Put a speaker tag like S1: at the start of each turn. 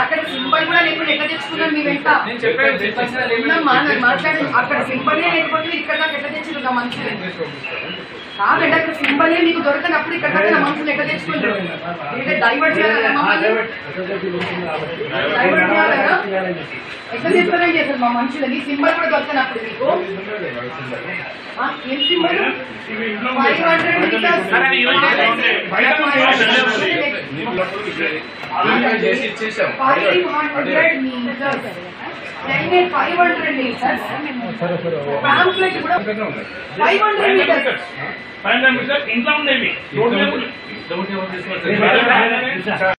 S1: అక్కడ సింబల్ కూడా లేకుండా ఎట్లా తెచ్చుకున్నాను మీ వెంట మాట్లాడి అక్కడ సింబల్ లేకపోతే ఇక్కడ దాకా ఎట్లా తెచ్చుకుందా మనుషులు కాదండి అక్కడ సింబల్ మీకు దొరకనప్పుడు ఇక్కడ దాకా నా మనుషులు ఎట్లా తెచ్చుకుంటారు డైవర్ట్ చేయాలి ఎట్లా తీసుకుని చేశారు మా మనుషులని సింబల్ కూడా దొరకనప్పుడు మీకు ఏం సింబల్ 500 మీటర్స్ 500 మీటర్స్ పాంప్లెట్ కూడా 500 మీటర్స్
S2: ఇంట్లో ఉండేవి